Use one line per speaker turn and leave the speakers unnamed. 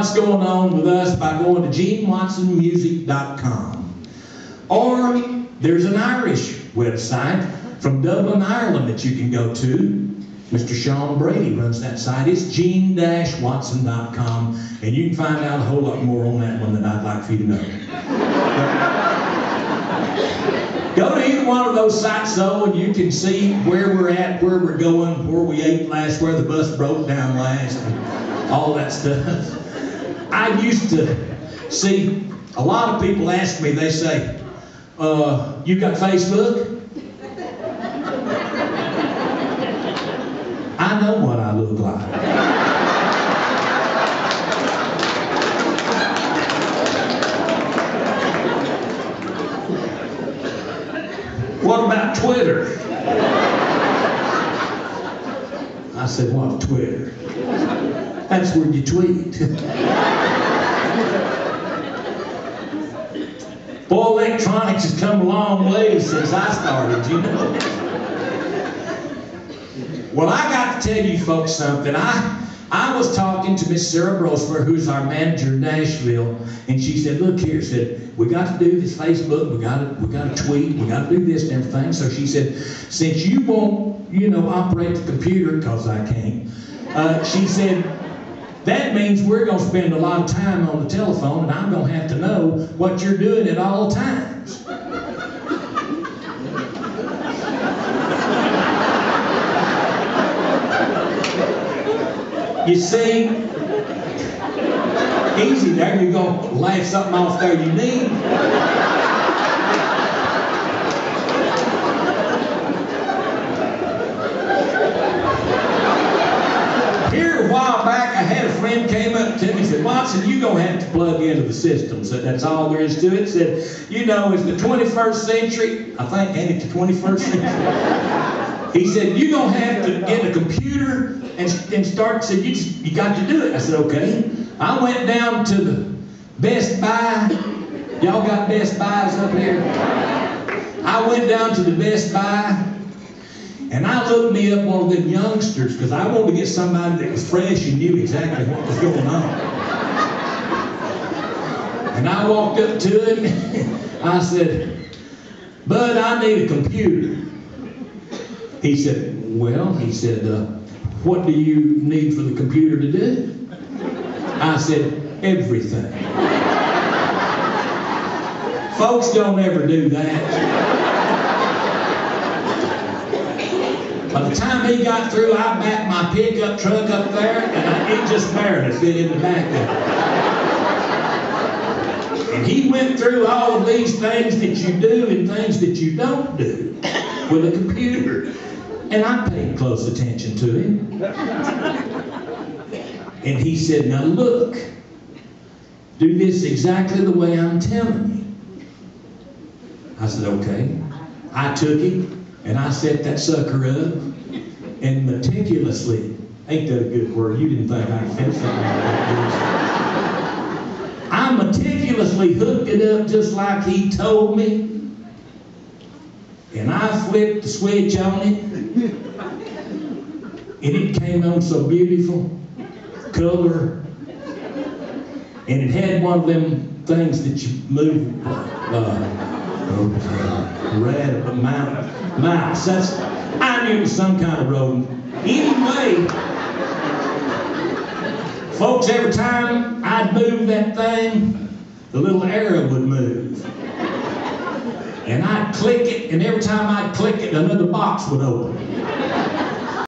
what's going on with us by going to GeneWatsonMusic.com. Or there's an Irish website from Dublin, Ireland that you can go to. Mr. Sean Brady runs that site. It's gene-watson.com, and you can find out a whole lot more on that one than I'd like for you to know. Go to either one of those sites, though, and you can see where we're at, where we're going, where we ate last, where the bus broke down last, and all that stuff. I used to see a lot of people ask me, they say, you got Facebook? I know what I look like. What about Twitter? I said, what's Twitter? That's where you tweet. Boy, electronics has come a long way since I started, you know. Well, I got to tell you folks something. I was talking to Miss Sarah Brosmer, who's our manager in Nashville, and she said, look here, said, we got to do this Facebook, we got to tweet, we got to do this and everything. So she said, since you won't, you know, operate the computer, because I can't, she said, that means we're going to spend a lot of time on the telephone, and I'm going to have to know what you're doing at all times. You see, easy there, you're going to laugh something off there you need. Here a while back, I had a friend came up to me and said, Watson, you're going to have to plug into the system. So that's all there is to it. Said, you know, it's the 21st century. I think, ain't it the 21st century? He said, you're going to have to get a computer and start, said, you got to do it. I said, okay. I went down to the Best Buy. Y'all got Best Buys up here? I went down to the Best Buy, and I looked me up one of them youngsters, because I wanted to get somebody that was fresh and knew exactly what was going on. And I walked up to him, I said, Bud, I need a computer. He said, well, he said, what do you need for the computer to do? I said, everything. Folks don't ever do that. By the time he got through, I backed my pickup truck up there, and it just barely fit in the back of it. And he went through all of these things that you do and things that you don't do with a computer. And I paid close attention to him. And he said, now look, do this exactly the way I'm telling you. I said, okay. I took him and I set that sucker up and meticulously, ain't that a good word? You didn't think I could finish something like that. I meticulously hooked it up just like he told me. And I flipped the switch on it, and it came on so beautiful, color, and it had one of them things that you move, mouse. I knew it was some kind of rodent. Anyway, folks, every time I'd move that thing, the little arrow would move. And I'd click it, and every time I'd click it, another box would open.